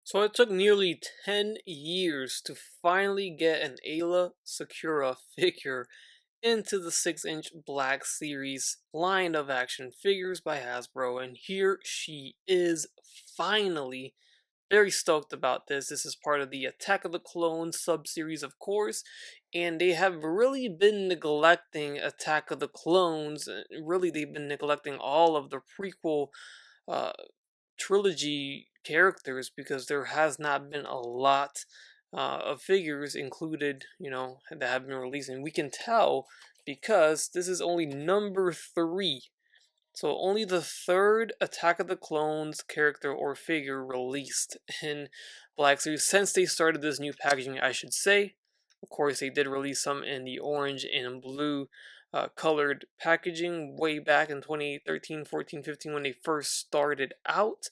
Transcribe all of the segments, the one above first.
So it took nearly 10 years to finally get an AAYLA Secura figure into the 6-inch Black Series line of action figures by Hasbro, and here she is finally. Very stoked about this. This is part of the Attack of the Clones sub-series, of course, and they have really been neglecting Attack of the Clones. Really, they've been neglecting all of the prequel uh, trilogy characters because there has not been a lot of figures included, that have been released. And we can tell because this is only number 3. So only the third Attack of the Clones character or figure released in Black Series since they started this new packaging, I should say. Of course, they did release some in the orange and blue colored packaging way back in 2013, 14, 15 when they first started out.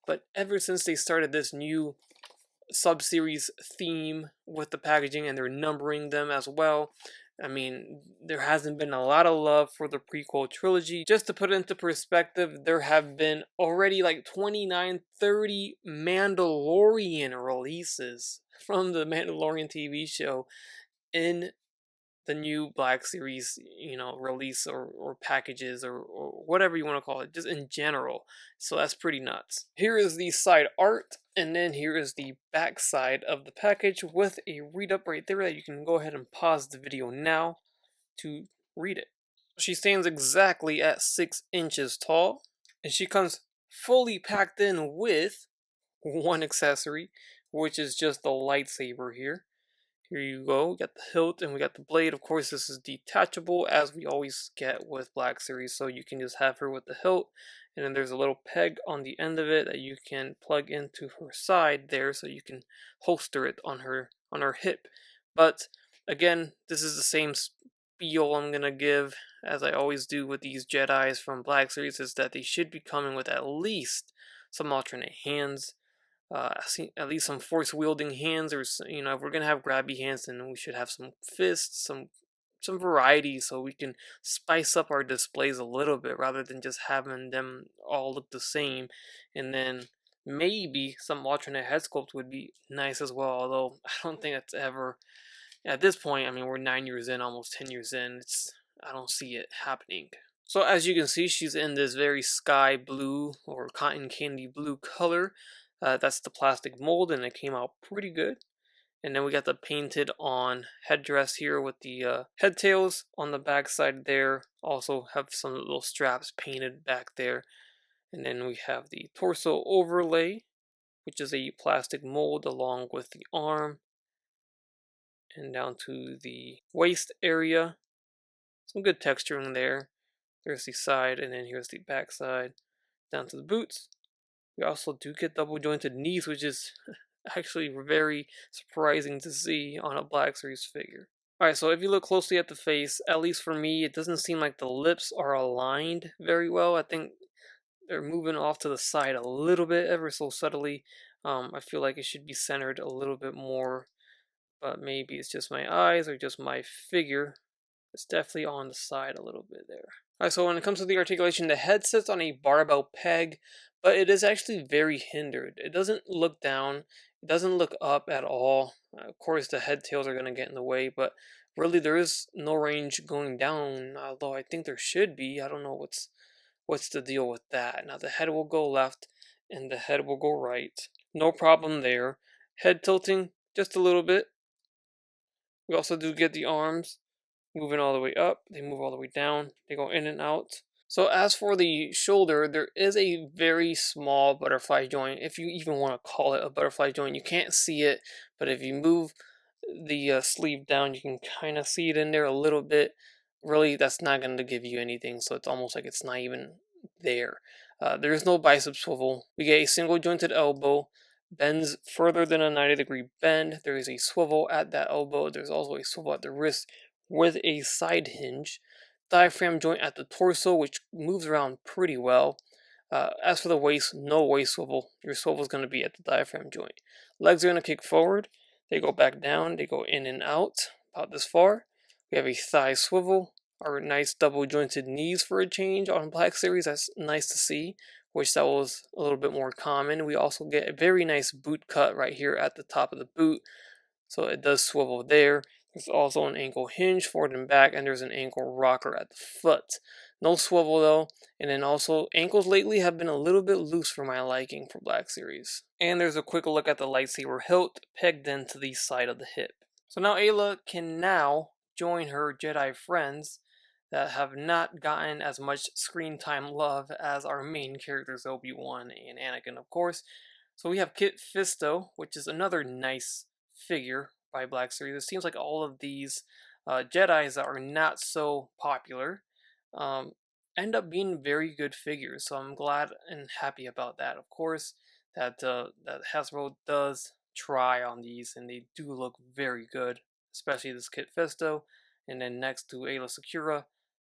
But ever since they started this new sub-series theme with the packaging and they're numbering them as well, I mean, there hasn't been a lot of love for the prequel trilogy. Just to put it into perspective, there have been already like 29, 30 Mandalorian releases from the Mandalorian TV show in the new Black Series, release or packages or whatever you want to call it, just in general. So that's pretty nuts. Here is the side art, and then here is the back side of the package with a read up right there that you can go ahead and pause the video now to read it. She stands exactly at 6 inches tall, and she comes fully packed in with one accessory, which is just the lightsaber here. Here you go, we got the hilt and we got the blade. Of course, this is detachable as we always get with Black Series, so you can just have her with the hilt, and then there's a little peg on the end of it that you can plug into her side there so you can holster it on her hip. But again, this is the same spiel I'm gonna give as I always do with these Jedis from Black Series, is that they should be coming with at least some alternate hands, at least some force wielding hands, or if we're gonna have grabby hands, then we should have some fists, some variety, so we can spice up our displays a little bit rather than just having them all look the same. And then maybe some alternate head sculpt would be nice as well. Although I don't think that's ever at this point. I mean, we're 9 years in, almost 10 years in. I don't see it happening. So as you can see, she's in this very sky blue or cotton candy blue color. That's the plastic mold, and it came out pretty good. And then we got the painted on headdress here with the head tails on the back side there. Also have some little straps painted back there. And then we have the torso overlay, which is a plastic mold along with the arm. And down to the waist area. Some good texturing there. There's the side, and then here's the back side. Down to the boots. We also do get double jointed knees, which is actually very surprising to see on a Black Series figure. Alright, so if you look closely at the face, at least for me, it doesn't seem like the lips are aligned very well. I think they're moving off to the side a little bit, ever so subtly. I feel like it should be centered a little bit more, but maybe it's just my eyes or just my figure. It's definitely on the side a little bit there. Alright, so when it comes to the articulation, the head sits on a barbell peg, but it is actually very hindered. It doesn't look down, it doesn't look up at all. Of course, the head tails are going to get in the way, but really there is no range going down, although I think there should be. I don't know what's the deal with that. Now the head will go left and the head will go right. No problem there. Head tilting just a little bit. We also do get the arms moving all the way up, they move all the way down, they go in and out. So as for the shoulder, there is a very small butterfly joint, if you even want to call it a butterfly joint. You can't see it, but if you move the sleeve down, you can kind of see it in there a little bit. Really, that's not going to give you anything, so it's almost like it's not even there. There is no bicep swivel. We get a single jointed elbow, bends further than a 90-degree bend. There is a swivel at that elbow. There's also a swivel at the wrist with a side hinge. Diaphragm joint at the torso, which moves around pretty well. As for the waist, no waist swivel. Your swivel is going to be at the diaphragm joint. Legs are going to kick forward. They go back down. They go in and out about this far. We have a thigh swivel. Our nice double jointed knees for a change on Black Series. That's nice to see. which that was a little bit more common. We also get a very nice boot cut right here at the top of the boot, so it does swivel there. There's also an ankle hinge forward and back, and there's an ankle rocker at the foot. No swivel though, and then also ankles lately have been a little bit loose for my liking for Black Series. And there's a quick look at the lightsaber hilt pegged into the side of the hip. So now Ayla can now join her Jedi friends that have not gotten as much screen time love as our main characters, Obi-Wan and Anakin, of course. So we have Kit Fisto, which is another nice figure by Black Series. It seems like all of these Jedis that are not so popular end up being very good figures. So I'm glad and happy about that. Of course, that Hasbro does try on these, and they do look very good, especially this Kit Fisto. And then next to Ayla Secura,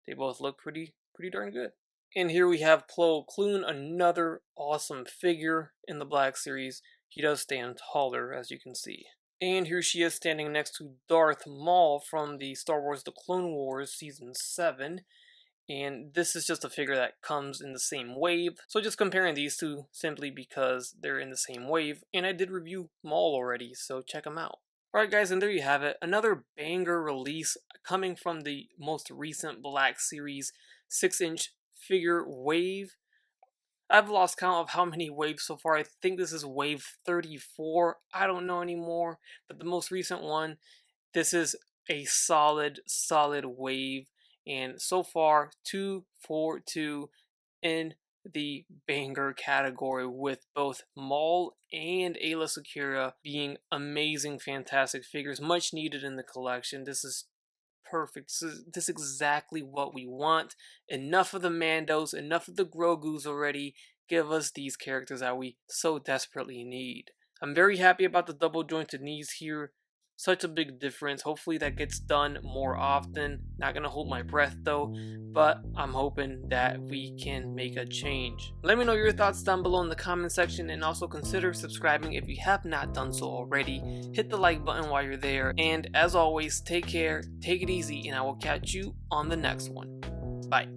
they both look pretty darn good. And here we have Plo Koon, another awesome figure in the Black Series. He does stand taller, as you can see. And here she is standing next to Darth Maul from the Star Wars The Clone Wars Season 7. And this is just a figure that comes in the same wave. So just comparing these two simply because they're in the same wave. And I did review Maul already, so check them out. Alright guys, and there you have it. Another banger release coming from the most recent Black Series 6-inch figure wave. I've lost count of how many waves so far. I think this is wave 34. I don't know anymore. But the most recent one, this is a solid wave. And so far, 2 for 2 in the banger category, with both Maul and Ayla Secura being amazing, fantastic figures, much needed in the collection. This is perfect. This is exactly what we want. Enough of the Mandos, enough of the Grogus already. Give us these characters that we so desperately need. I'm very happy about the double jointed knees here. Such a big difference. Hopefully that gets done more often. Not gonna hold my breath though, but I'm hoping that we can make a change. Let me know your thoughts down below in the comment section, and also consider subscribing if you have not done so already. Hit the like button while you're there, and as always, take care, take it easy, and I will catch you on the next one. Bye.